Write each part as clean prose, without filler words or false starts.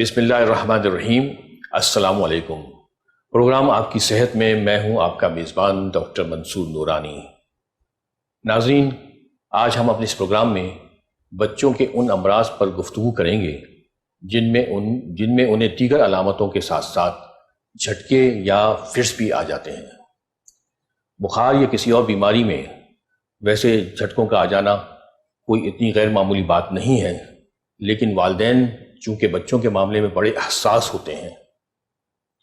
بسم اللہ الرحمن الرحیم۔ السلام علیکم۔ پروگرام آپ کی صحت میں میں ہوں آپ کا میزبان ڈاکٹر منصور نورانی۔ ناظرین، آج ہم اپنے اس پروگرام میں بچوں کے ان امراض پر گفتگو کریں گے جن میں انہیں دیگر علامتوں کے ساتھ ساتھ جھٹکے یا فٹس بھی آ جاتے ہیں۔ بخار یا کسی اور بیماری میں ویسے جھٹکوں کا آ جانا کوئی اتنی غیر معمولی بات نہیں ہے، لیکن والدین چونکہ بچوں کے معاملے میں بڑے حساس ہوتے ہیں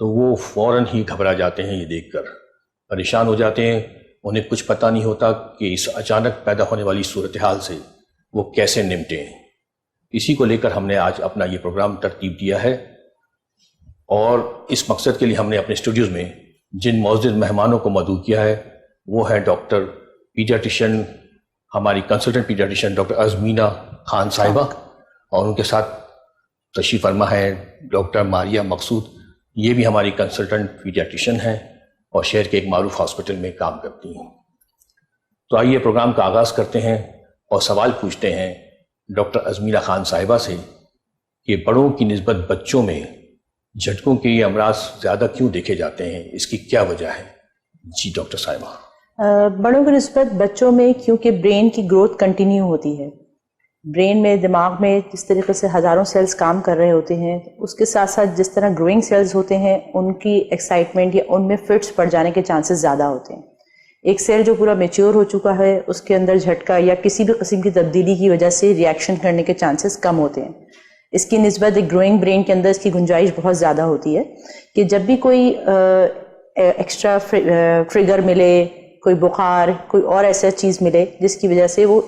تو وہ فوراً ہی گھبرا جاتے ہیں، یہ دیکھ کر پریشان ہو جاتے ہیں۔ انہیں کچھ پتہ نہیں ہوتا کہ اس اچانک پیدا ہونے والی صورتحال سے وہ کیسے نمٹیں۔ اسی کو لے کر ہم نے آج اپنا یہ پروگرام ترتیب دیا ہے، اور اس مقصد کے لیے ہم نے اپنے اسٹوڈیوز میں جن معزز مہمانوں کو مدعو کیا ہے وہ ہے ڈاکٹر پیڈیاٹیشین، ہماری کنسلٹنٹ پیڈیاٹیشین ڈاکٹر ازمینہ خان صاحبہ، اور ان کے ساتھ تشریف فرما ہے ڈاکٹر ماریہ مقصود، یہ بھی ہماری کنسلٹنٹ پیڈیاٹیشین ہیں اور شہر کے ایک معروف ہاسپٹل میں کام کرتی ہیں۔ تو آئیے پروگرام کا آغاز کرتے ہیں اور سوال پوچھتے ہیں ڈاکٹر ازمینہ خان صاحبہ سے کہ بڑوں کی نسبت بچوں میں جھٹکوں کے یہ امراض زیادہ کیوں دیکھے جاتے ہیں، اس کی کیا وجہ ہے؟ جی ڈاکٹر صاحبہ۔ بڑوں کی نسبت بچوں میں کیونکہ برین کی گروتھ کنٹینیو ہوتی ہے، برین میں دماغ میں جس طریقے سے ہزاروں سیلز کام کر رہے ہوتے ہیں، اس کے ساتھ ساتھ جس طرح گروئنگ سیلز ہوتے ہیں ان کی ایکسائٹمنٹ یا ان میں فٹس پڑ جانے کے چانسز زیادہ ہوتے ہیں۔ ایک سیل جو پورا میچیور ہو چکا ہے اس کے اندر جھٹکا یا کسی بھی قسم کی تبدیلی کی وجہ سے ریاکشن کرنے کے چانسز کم ہوتے ہیں۔ اس کی نسبت ایک گروئنگ برین کے اندر اس کی گنجائش بہت زیادہ ہوتی ہے کہ جب بھی کوئی ایکسٹرا ٹریگر ملے، کوئی بخار، کوئی اور ایسا چیز ملے جس کی وجہ سے وہ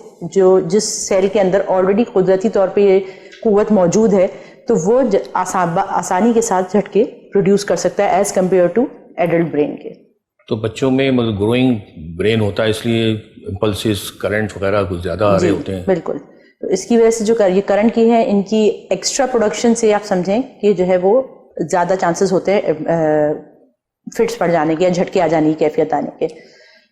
جس سیل کے اندر آلریڈی قدرتی طور پہ یہ قوت موجود ہے تو وہ آسانی کے ساتھ جھٹکے پروڈیوس کر سکتا ہے as compared to adult brain کے۔ تو بچوں میں مطلب گروئنگ برین ہوتا ہے، اس لیے امپلسز، کرنٹ وغیرہ کچھ زیادہ آ رہے ہوتے ہیں۔ بالکل، تو اس کی وجہ سے جو یہ کرنٹ کی ہے ان کی ایکسٹرا پروڈکشن سے آپ سمجھیں کہ جو ہے وہ زیادہ چانسز ہوتے ہیں فٹس پڑ جانے کے یا جھٹکے آ جانے کی کیفیت آنے کے۔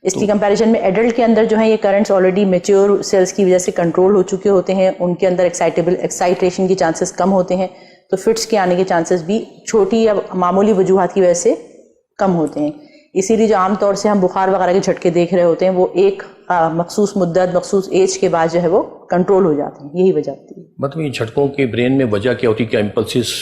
اس کی کمپیریزن میں ایڈلٹ کے اندر جو ہے یہ کرنٹس آلریڈی میچیور سیلز کی وجہ سے کنٹرول ہو چکے ہوتے ہیں، ان کے اندر ایکسائٹیشن کے چانسز کم ہوتے ہیں، تو فٹس کے آنے کے چانسز بھی چھوٹی یا معمولی وجوہات کی وجہ سے کم ہوتے ہیں۔ اسی لیے جو عام طور سے ہم بخار وغیرہ کے جھٹکے دیکھ رہے ہوتے ہیں وہ ایک مخصوص مدت، مخصوص ایج کے بعد جو ہے وہ کنٹرول ہو جاتے ہیں، یہی وجہ ہوتی ہے۔ مطلب یہ جھٹکوں کے برین میں وجہ کیا ہوتی ہے؟ کیا امپلسز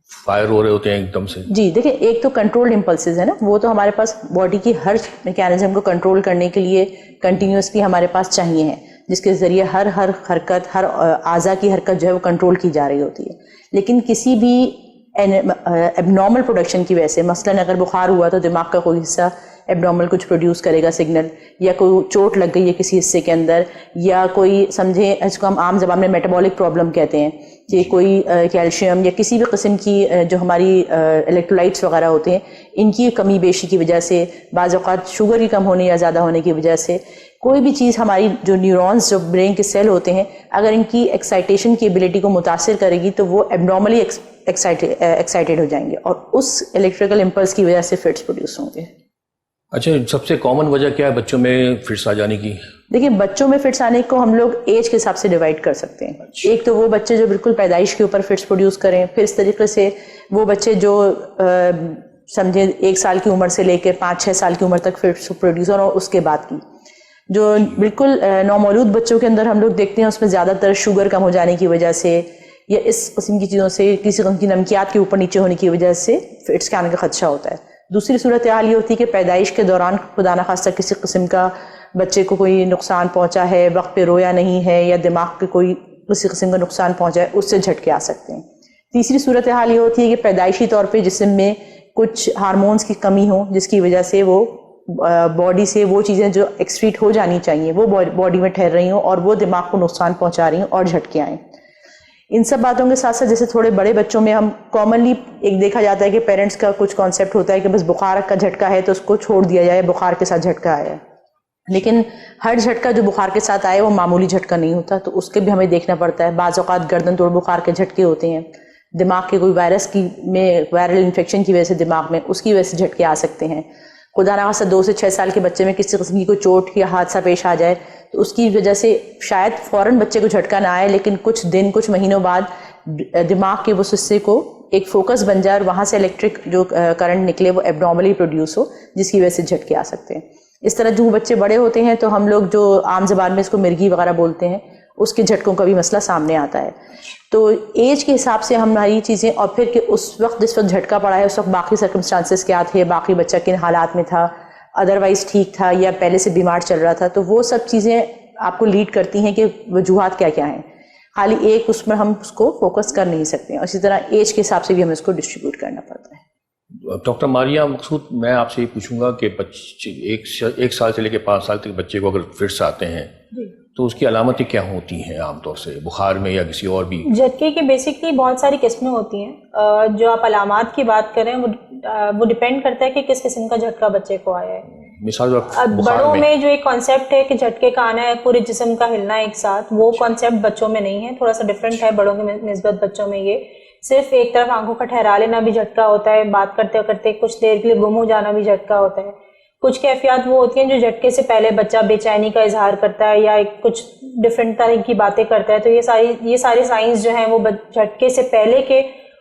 فائر ہو رہے ہوتے ہیں ایک دم سے؟ جی دیکھیں، ایک تو کنٹرول امپلسز ہے نا، وہ تو ہمارے پاس باڈی کی ہر میکینزم کو کنٹرول کرنے کے لیے کنٹینیوسلی ہمارے پاس چاہیے ہیں، جس کے ذریعے ہر حرکت، ہر اعضاء کی حرکت جو ہے وہ کنٹرول کی جا رہی ہوتی ہے۔ لیکن کسی بھی ایب نارمل پروڈکشن کی وجہ سے، مثلاً اگر بخار ہوا تو دماغ کا کوئی حصہ ایب نارمل کچھ پروڈیوس کرے گا سگنل، یا کوئی چوٹ لگ گئی ہے کسی حصے کے اندر، یا کوئی سمجھیں اس کو ہم عام زبان میں میٹابولک پرابلم کہتے ہیں کہ کوئی کیلشیم یا کسی بھی قسم کی جو ہماری الیکٹرولائٹس وغیرہ ہوتے ہیں ان کی کمی بیشی کی وجہ سے، بعض اوقات شوگر کی کم ہونے یا زیادہ ہونے کی وجہ سے، کوئی بھی چیز ہماری جو نیورونز جو برین کے سیل ہوتے ہیں اگر ان کی ایکسائٹیشن کی ایبلٹی کو متاثر کرے گی تو وہ ایب نارملی ایکسائٹیڈ ہو جائیں گے اور اس الیکٹریکل امپلس کی وجہ سے فٹس پروڈیوس ہوں گے۔ اچھا، سب سے کامن وجہ کیا ہے بچوں میں فٹس آ جانے کی؟ دیکھیں، بچوں میں فٹس آنے کو ہم لوگ ایج کے حساب سے ڈیوائڈ کر سکتے ہیں۔ ایک تو وہ بچے جو بالکل پیدائش کے اوپر فٹس پروڈیوس کریں، پھر اس طریقے سے وہ بچے جو سمجھیں 1 سال کی عمر سے لے کے 5-6 سال کی عمر تک فٹس پروڈیوس، اور اس کے بعد کی جو بالکل نومولود بچوں کے اندر ہم لوگ دیکھتے ہیں اس میں زیادہ تر شوگر کم ہو جانے کی وجہ سے یا اس قسم کی چیزوں سے، کسی قسم کی نمکیات کے اوپر نیچے ہونے کی وجہ سے فٹس کے آنے کا خدشہ ہوتا ہے۔ دوسری صورتحال یہ ہوتی ہے کہ پیدائش کے دوران خدا نخواستہ کسی قسم کا بچے کو کوئی نقصان پہنچا ہے، وقت پہ رویا نہیں ہے، یا دماغ کے کوئی کسی قسم کا نقصان پہنچا ہے، اس سے جھٹکے آ سکتے ہیں۔ تیسری صورتحال یہ ہوتی ہے کہ پیدائشی طور پہ جسم میں کچھ ہارمونز کی کمی ہو جس کی وجہ سے وہ باڈی سے وہ چیزیں جو ایکسکریٹ ہو جانی چاہیے وہ باڈی میں ٹھہر رہی ہوں اور وہ دماغ کو نقصان پہنچا رہی ہوں اور جھٹکے آئیں۔ ان سب باتوں کے ساتھ ساتھ جیسے تھوڑے بڑے بچوں میں ہم کامنلی ایک دیکھا جاتا ہے کہ پیرنٹس کا کچھ کانسیپٹ ہوتا ہے کہ بس بخار کا جھٹکا ہے تو اس کو چھوڑ دیا جائے، بخار کے ساتھ جھٹکا آیا ہے، لیکن ہر جھٹکا جو بخار کے ساتھ آئے وہ معمولی جھٹکا نہیں ہوتا، تو اس کے بھی ہمیں دیکھنا پڑتا ہے۔ بعض اوقات گردن توڑ بخار کے جھٹکے ہوتے ہیں، دماغ کے کوئی وائرس کی میں وائرل انفیکشن کی وجہ سے دماغ میں اس کی وجہ سے جھٹکے آ سکتے ہیں۔ خدا نخواستہ 2 سے 6 سال کے بچے میں کسی قسم کی کوئی چوٹ یا حادثہ پیش آ جائے تو اس کی وجہ سے شاید فوراً بچے کو جھٹکا نہ آئے، لیکن کچھ دن، کچھ مہینوں بعد دماغ کے اس حصے کو ایک فوکس بن جائے اور وہاں سے الیکٹرک جو کرنٹ نکلے وہ ایبنارملی پروڈیوس ہو، جس کی وجہ سے جھٹکے آ سکتے ہیں۔ اس طرح جو بچے بڑے ہوتے ہیں تو ہم لوگ جو عام زبان میں اس کو مرگی وغیرہ بولتے ہیں، اس کے جھٹکوں کا بھی مسئلہ سامنے آتا ہے۔ تو ایج کے حساب سے ہماری چیزیں، اور پھر کہ اس وقت جس وقت جھٹکا پڑا ہے اس وقت باقی سرکمسٹانسز کیا تھے، باقی بچہ کن حالات میں تھا، ادروائز ٹھیک تھا یا پہلے سے بیمار چل رہا تھا، تو وہ سب چیزیں آپ کو لیڈ کرتی ہیں کہ وجوہات کیا کیا ہیں۔ خالی ایک اس میں ہم اس کو فوکس کر نہیں سکتے ہیں، اسی طرح ایج کے حساب سے بھی ہمیں اس کو ڈسٹریبیوٹ کرنا پڑتا ہے۔ ڈاکٹر ماریہ مقصود، میں آپ سے یہ پوچھوں گا کہ بچے 1 سال سے لے کے 5 سال تک بچے کو اگر فٹس آتے ہیں تو اس کی علامتیں کیا ہوتی ہیں عام طور سے، بخار میں یا کسی اور بھی؟ جھٹکے کی بیسکلی بہت ساری قسمیں ہوتی ہیں۔ جو آپ علامات کی بات کریں وہ ڈپینڈ کرتا ہے کہ کس قسم کا جھٹکا بچے کو آیا ہے۔ مثال بڑوں میں جو ایک کانسیپٹ ہے کہ جھٹکے کا آنا ہے پورے جسم کا ہلنا ایک ساتھ، وہ کانسیپٹ بچوں میں نہیں ہے، تھوڑا سا ڈفرینٹ ہے بڑوں کی نسبت بچوں میں۔ یہ صرف ایک طرف آنکھوں کا ٹھہرا لینا بھی جھٹکا ہوتا ہے، بات کرتے کرتے کچھ دیر کے لیے گم ہو جانا بھی جھٹکا ہوتا ہے۔ کچھ کیفیات وہ ہوتی ہیں جو جھٹکے سے پہلے بچہ بے چینی کا اظہار کرتا ہے یا کچھ ڈفرینٹ طرح کی باتیں کرتا ہے، تو یہ ساری سائنس جو ہیں وہ جھٹکے سے پہلے کے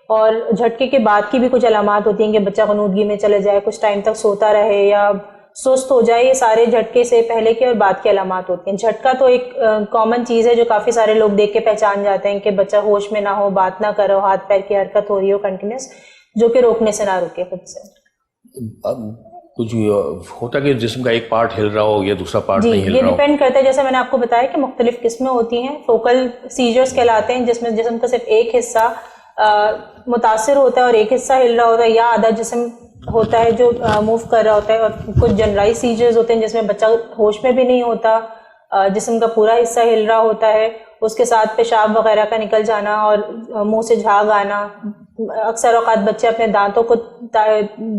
اور جھٹکے کے بعد کی بھی کچھ علامات ہوتی ہیں کہ بچہ غنودگی میں چلے جائے، کچھ ٹائم تک سوتا رہے یا سست ہو جائے، یہ سارے جھٹکے سے پہلے کے اور بعد کی علامات ہوتی ہیں۔ جھٹکا تو ایک کامن چیز ہے جو کافی سارے لوگ دیکھ کے پہچان جاتے ہیں کہ بچہ ہوش میں نہ ہو، بات نہ کرو، ہاتھ پیر کی حرکت ہو رہی ہو کنٹینیوس، جو کہ روکنے سے نہ روکے خود سے۔ کچھ ہوتا ہے کہ جسم کا ایک پارٹ ہل رہا ہو یا دوسرا پارٹ نہیں ہل رہا ہو؟ یہ ڈیپینڈ کرتا ہے، جیسے میں نے آپ کو بتایا کہ مختلف قسمیں ہوتی ہیں۔ فوکل سیجرز کہلاتے ہیں جس میں جسم کا صرف ایک حصہ متاثر ہوتا ہے اور ایک حصہ ہل رہا ہوتا ہے، یا آدھا جسم ہوتا ہے جو موو کر رہا ہوتا ہے، اور کچھ جنرائز سیجرز ہوتے ہیں جس میں بچہ ہوش میں بھی نہیں ہوتا، جسم کا پورا حصہ ہل رہا ہوتا ہے، اس کے ساتھ پیشاب وغیرہ کا نکل جانا اور منہ سے جھاگ آنا۔ اکثر اوقات بچے اپنے دانتوں کو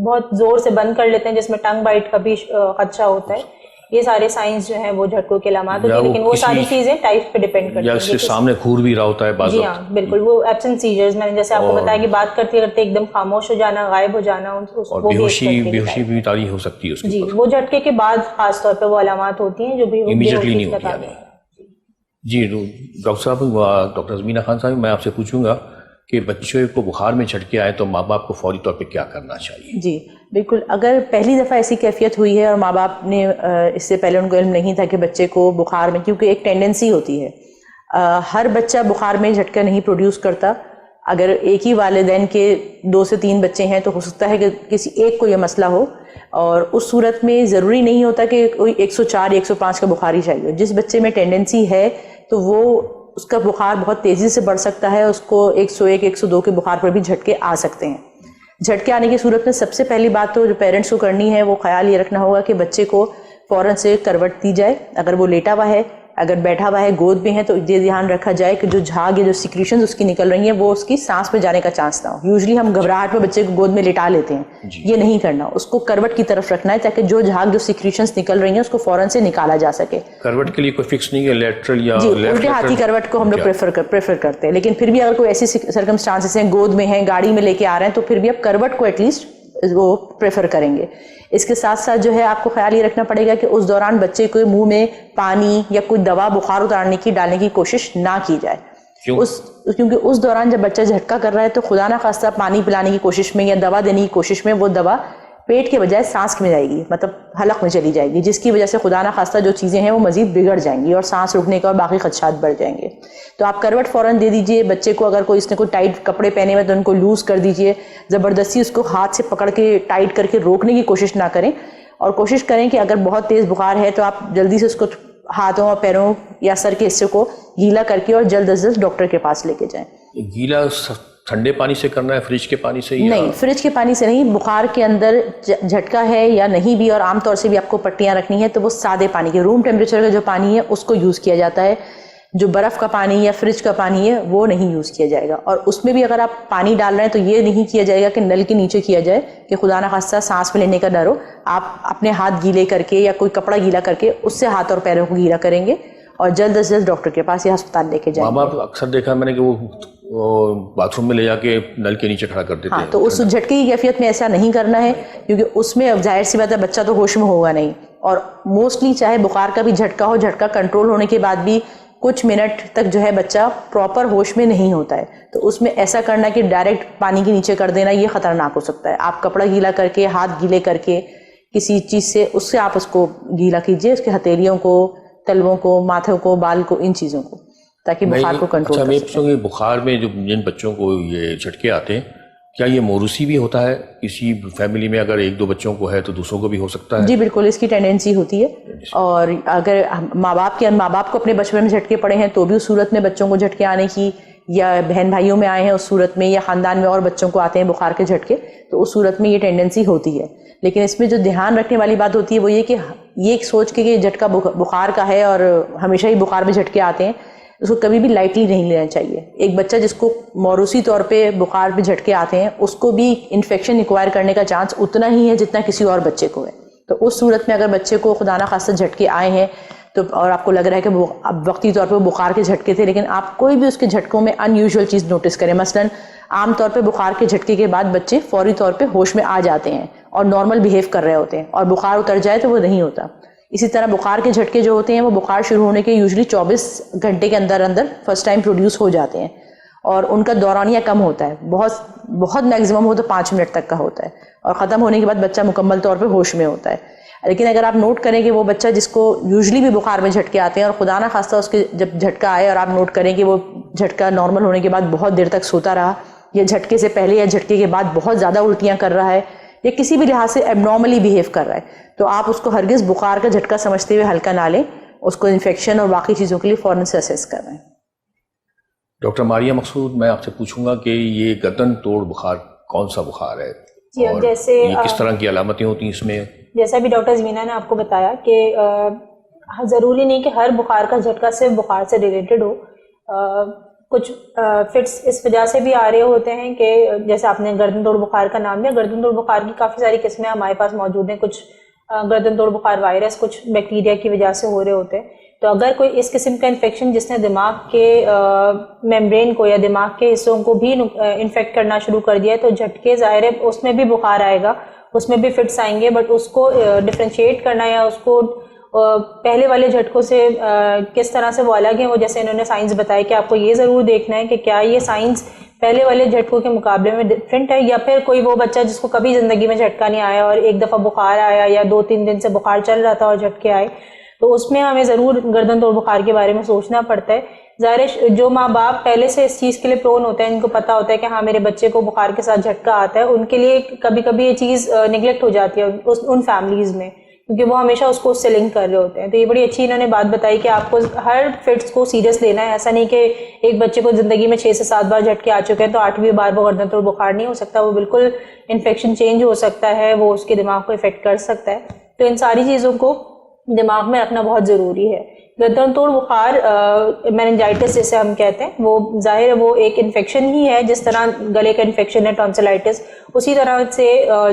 بہت زور سے بند کر لیتے ہیں جس میں ٹنگ بائٹ کا بھی خدشہ ہوتا ہے۔ یہ سارے سائنس جو ہیں وہ جھٹکوں کی علامات ہوتی ہیں، لیکن وہ ساری چیزیں ٹائپ پہ ڈیپینڈ کرتی ہیں۔ یا اس کے سامنے کھور بھی رہا ہوتا ہے بعض وقت؟ جی ہاں بالکل، وہ ایبسنٹ سیجرز میں نے جیسے آپ کو بتایا کہ بات کرتے کرتے ایک دم خاموش ہو جانا، غائب ہو جانا، اور بیہوشی بھی تاری ہو سکتی ہے اس کے جی، وہ جھٹکے کے بعد خاص طور پہ وہ علامات ہوتی ہیں جو بھی امیڈیٹلی نہیں ہوتی۔ جی ڈاکٹر صاحب، ڈاکٹر ازمینہ خان صاحب، میں آپ سے پوچھوں گا کہ بچوں کو بخار میں جھٹکے آئے تو ماں باپ کو فوری طور پہ کیا کرنا چاہیے؟ جی بالکل، اگر پہلی دفعہ ایسی کیفیت ہوئی ہے اور ماں باپ نے اس سے پہلے ان کو علم نہیں تھا کہ بچے کو بخار میں، کیونکہ ایک ٹینڈنسی ہوتی ہے، ہر بچہ بخار میں جھٹکا نہیں پروڈیوس کرتا۔ اگر ایک ہی والدین کے 2 سے 3 بچے ہیں تو ہو سکتا ہے کہ کسی ایک کو یہ مسئلہ ہو، اور اس صورت میں ضروری نہیں ہوتا کہ کوئی 104 یا 105 کا بخار ہی چاہیے۔ جس بچے میں ٹینڈنسی ہے تو وہ اس کا بخار بہت تیزی سے بڑھ سکتا ہے، اس کو 101 102 کے بخار پر بھی جھٹکے آ سکتے ہیں۔ جھٹکے آنے کی صورت میں سب سے پہلی بات تو جو پیرنٹس کو کرنی ہے وہ خیال یہ رکھنا ہوگا کہ بچے کو فوراً سے کروٹ دی جائے، اگر وہ لیٹا ہوا ہے، اگر بیٹھا ہوا ہے، گود میں ہے، تو یہ دھیان رکھا جائے کہ جو جھاگ یا جو سیکریشنز اس کی نکل رہی ہیں وہ اس کی سانس میں جانے کا چانس نہ ہو۔ یوزلی ہم گھبراہٹ میں بچے کو گود میں لٹا لیتے ہیں، یہ نہیں کرنا، اس کو کروٹ کی طرف رکھنا ہے تاکہ جو جھاگ جو سیکریشنز نکل رہی ہیں اس کو فوراً سے نکالا جا سکے۔ کروٹ کے لیے کوئی فکس نہیں ہے، لیٹرل یا جی الٹے ہاتھی کروٹ کو ہم لوگ پریفر کرتے ہیں، لیکن پھر بھی اگر کوئی ایسی سرکمسٹانسز ہیں، گود میں ہیں، گاڑی میں لے کے آ رہے ہیں، تو پھر بھی آپ کروٹ کو ایٹ لیسٹ وہ پریفر کریں گے۔ اس کے ساتھ ساتھ جو ہے آپ کو خیال یہ رکھنا پڑے گا کہ اس دوران بچے کو منہ میں پانی یا کوئی دوا بخار اتارنے کی ڈالنے کی کوشش نہ کی جائے، کیونکہ اس دوران جب بچہ جھٹکا کر رہا ہے تو خدا نہ خواستہ پانی پلانے کی کوشش میں یا دوا دینے کی کوشش میں وہ دوا پیٹ کے بجائے سانس میں جائے گی، مطلب حلق میں چلی جائے گی، جس کی وجہ سے خدا نہ خواستہ جو چیزیں ہیں وہ مزید بگڑ جائیں گی اور سانس رکنے کا اور باقی خدشات بڑھ جائیں گے۔ تو آپ کروٹ فوراً دے دیجئے بچے کو، اگر کوئی اس نے کوئی ٹائٹ کپڑے پہنے ہوئے تو ان کو لوز کر دیجئے، زبردستی اس کو ہاتھ سے پکڑ کے ٹائٹ کر کے روکنے کی کوشش نہ کریں، اور کوشش کریں کہ اگر بہت تیز بخار ہے تو آپ جلدی سے اس کو ہاتھوں اور پیروں یا سر کے حصے کو گیلا کر کے اور جلد از جلد ڈاکٹر کے پاس لے کے جائیں۔ گیلا ٹھنڈے پانی سے کرنا ہے، فریج کے پانی سے؟ نہیں، فریج کے پانی سے نہیں۔ بخار کے اندر جھٹکا ہے یا نہیں بھی، اور عام طور سے بھی آپ کو پٹیاں رکھنی ہے تو وہ سادے پانی کے، روم ٹیمپریچر کا جو پانی ہے اس کو یوز کیا جاتا ہے۔ جو برف کا پانی یا فریج کا پانی ہے وہ نہیں یوز کیا جائے گا، اور اس میں بھی اگر آپ پانی ڈال رہے ہیں تو یہ نہیں کیا جائے گا کہ نل کے نیچے کیا جائے کہ خدا نہ خواستہ سانس میں لینے کا ڈر ہو۔ آپ اپنے ہاتھ گیلے کر کے یا کوئی کپڑا گیلا کر کے اس سے ہاتھ اور پیروں کو گیلا کریں گے اور جلد از جلد ڈاکٹر کے پاس یا ہسپتال لے کے جائیں گے۔ ماں باپ اکثر دیکھا میں نے کہ وہ باتھ روم میں لے جا کے نل کے نیچے کھڑا کر دیتے ہیں۔ تو اس جھٹکے کی کیفیت میں ایسا نہیں کرنا ہے، کیونکہ اس میں ظاہر سی بات ہے بچہ تو ہوش میں ہوگا نہیں، اور موسٹلی چاہے بخار کا بھی جھٹکا ہو، جھٹکا کنٹرول ہونے کے بعد بھی کچھ منٹ تک جو ہے بچہ پراپر ہوش میں نہیں ہوتا ہے. تو اس میں ایسا کرنا کہ ڈائریکٹ پانی کے نیچے کر دینا یہ خطرناک ہو سکتا ہے. آپ کپڑا گیلا کر کے, ہاتھ گیلے کر کے, کسی چیز سے اس سے آپ اس کو گیلا کیجئے, اس کے ہتھیلیوں کو, تلووں کو, ماتھوں کو, بال کو, ان چیزوں کو, تاکہ بخار کو کنٹرول کر سکیں. اچھا, بخار میں جن بچوں کو یہ جھٹکے آتے ہیں, کیا یہ موروثی بھی ہوتا ہے؟ کسی فیملی میں اگر 1-2 بچوں کو ہے تو دوسروں کو بھی ہو سکتا ہے؟ جی بالکل, اس کی ٹینڈنسی ہوتی ہے. اور اگر ماں باپ کو اپنے بچپن میں جھٹکے پڑے ہیں تو بھی اس صورت میں بچوں کو جھٹکے آنے کی, یا بہن بھائیوں میں آئے ہیں اس صورت میں, یا خاندان میں اور بچوں کو آتے ہیں بخار کے جھٹکے, تو اس صورت میں یہ ٹینڈنسی ہوتی ہے. لیکن اس میں جو دھیان رکھنے والی بات ہوتی ہے وہ یہ کہ یہ ایک سوچ کے کہ جھٹکا بخار کا ہے اور ہمیشہ ہی بخار میں جھٹکے آتے ہیں, اس کو کبھی بھی لائٹلی نہیں لینا چاہیے. ایک بچہ جس کو موروثی طور پہ بخار پہ جھٹکے آتے ہیں اس کو بھی انفیکشن ایکوائر کرنے کا چانس اتنا ہی ہے جتنا کسی اور بچے کو ہے. تو اس صورت میں اگر بچے کو خدا نخواستہ جھٹکے آئے ہیں تو, اور آپ کو لگ رہا ہے کہ وہ اب وقتی طور پہ بخار کے جھٹکے تھے, لیکن آپ کوئی بھی اس کے جھٹکوں میں ان یوزول چیز نوٹس کریں. مثلاً عام طور پہ بخار کے جھٹکے کے بعد بچے فوری طور پہ ہوش میں آ جاتے ہیں اور نارمل بیہیو کر رہے ہوتے ہیں, اور بخار اتر جائے تو وہ نہیں ہوتا. اسی طرح بخار کے جھٹکے جو ہوتے ہیں وہ بخار شروع ہونے کے یوزلی 24 گھنٹے کے اندر فرسٹ ٹائم پروڈیوس ہو جاتے ہیں, اور ان کا دورانیہ کم ہوتا ہے, بہت میکسیمم ہو تو 5 منٹ تک کا ہوتا ہے, اور ختم ہونے کے بعد بچہ مکمل طور پہ ہوش میں ہوتا ہے. لیکن اگر آپ نوٹ کریں کہ وہ بچہ جس کو یوزلی بھی بخار میں جھٹکے آتے ہیں, اور خدا نہ خواستہ اس کے جب جھٹکا آئے اور آپ نوٹ کریں کہ وہ جھٹکا نارمل ہونے کے بعد بہت دیر تک سوتا رہا, یا جھٹکے سے پہلے یا جھٹکے کے بعد بہت زیادہ الٹیاں کر رہا ہے, یا کسی بھی لحاظ سے ایب نارملی بیہیو کر رہا ہے, تو آپ اس کو ہرگز بخار کا جھٹکا سمجھتے ہوئے ہلکا نہ لیں, اس کو انفیکشن اور باقی چیزوں کے لیے فوراً سے اسیس کر رہے ہیں. ڈاکٹر ماریہ مقصود, میں آپ سے پوچھوں گا کہ یہ گردن توڑ بخار کون سا بخار ہے؟ جی, اور جیسے یہ کس طرح کی علامتیں ہوتی ہیں اس میں؟ جیسا بھی ڈاکٹر زمینہ نے آپ کو بتایا کہ ضروری نہیں کہ ہر بخار کا جھٹکا صرف بخار سے ریلیٹڈ ہو. کچھ فٹس اس وجہ سے بھی آ رہے ہوتے ہیں کہ جیسے آپ نے گردن توڑ بخار کا نام لیا, گردن توڑ بخار کی کافی ساری قسمیں ہمارے پاس موجود ہیں. کچھ گردن توڑ بخار وائرس, کچھ بیکٹیریا کی وجہ سے ہو رہے ہوتے ہیں. تو اگر کوئی اس قسم کا انفیکشن جس نے دماغ کے میمبرین کو یا دماغ کے حصوں کو بھی انفیکٹ کرنا شروع کر دیا ہے تو جھٹکے ظاہر ہے اس میں بھی بخار آئے گا, اس میں بھی فٹس آئیں گے, بٹ اس کو ڈفرینشیٹ کرنا یا اس کو پہلے والے جھٹکوں سے کس طرح سے وہ الگ ہیں, وہ جیسے انہوں نے سائنس بتایا کہ آپ کو یہ ضرور دیکھنا ہے کہ کیا یہ سائنس پہلے والے جھٹکوں کے مقابلے میں ڈفرینٹ ہے, یا پھر کوئی وہ بچہ جس کو کبھی زندگی میں جھٹکا نہیں آیا اور ایک دفعہ بخار آیا یا 2-3 دن سے بخار چل رہا تھا اور جھٹکے آئے, تو اس میں ہمیں ضرور گردن توڑ بخار کے بارے میں سوچنا پڑتا ہے. ظاہر جو ماں باپ پہلے سے اس چیز کے لیے پرون ہوتے ہیں, ان کو پتہ ہوتا ہے کہ ہاں میرے بچے کو بخار کے ساتھ جھٹکا آتا ہے, ان کے لیے کبھی کبھی یہ چیز نگلیکٹ ہو جاتی ہے ان فیملیز میں, کیونکہ وہ ہمیشہ اس کو اس سے لنک کر رہے ہوتے ہیں. تو یہ بڑی اچھی انہوں نے بات بتائی کہ آپ کو ہر فٹس کو سیریس لینا ہے. ایسا نہیں کہ ایک بچے کو زندگی میں 6 سے 7 بار جھٹکے آ چکے ہیں تو 8ویں بار وہ گردن توڑ بخار نہیں ہو سکتا, وہ بالکل انفیکشن چینج ہو سکتا ہے, وہ اس کے دماغ کو افیکٹ کر سکتا ہے. تو ان ساری چیزوں کو دماغ میں رکھنا بہت ضروری ہے. گردن توڑ بخار میننجائٹس جسے ہم کہتے ہیں, وہ ظاہر ہے وہ ایک انفیکشن ہی ہے, جس طرح گلے کا انفیکشن ہے ٹونسلائٹس, اسی طرح سے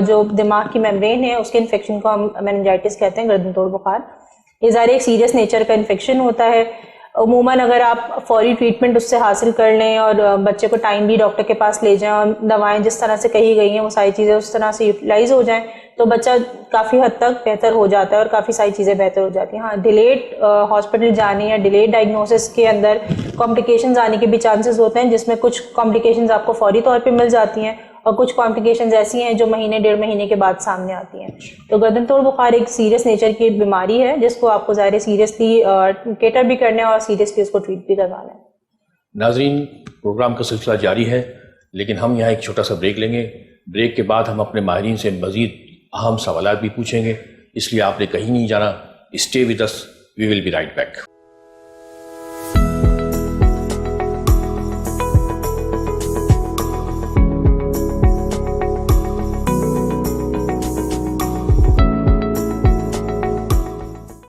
جو دماغ کی میمبرین ہے اس کے انفیکشن کو ہم میننجائٹس کہتے ہیں. گردن توڑ بخار یہ ظاہر ایک سیریس نیچر کا انفیکشن ہوتا ہے. عموماً اگر آپ فوری ٹریٹمنٹ اس سے حاصل کر لیں اور بچے کو ٹائم بھی ڈاکٹر کے پاس لے جائیں اور دوائیں جس طرح سے کہی گئی ہیں وہ ساری چیزیں اس طرح سے یوٹیلائز ہو جائیں تو بچہ کافی حد تک بہتر ہو جاتا ہے اور کافی ساری چیزیں بہتر ہو جاتی ہیں. ہاں, ڈیلیڈ ہاسپٹل جانے یا ڈیلیڈ ڈائگنوسس کے اندر کمپلیکیشنز آنے کے بھی چانسز ہوتے ہیں, جس میں کچھ کمپلیکیشنز آپ کو فوری طور پہ مل جاتی ہیں اور کچھ کمپلیکیشنز ایسی ہیں جو مہینے 1.5 مہینے کے بعد سامنے آتی ہیں. تو گردن توڑ بخار ایک سیریس نیچر کی بیماری ہے جس کو آپ کو ظاہر سیریسلی کیٹر بھی کرنا ہے اور سیریسلی اس کو ٹریٹ بھی کروانا ہے. ناظرین, پروگرام کا سلسلہ جاری ہے, لیکن ہم یہاں ایک چھوٹا سا بریک لیں گے. بریک کے بعد ہم اپنے ماہرین سے مزید اہم سوالات بھی پوچھیں گے, اس لیے آپ نے کہیں نہیں جانا. Stay with us, we will be right back.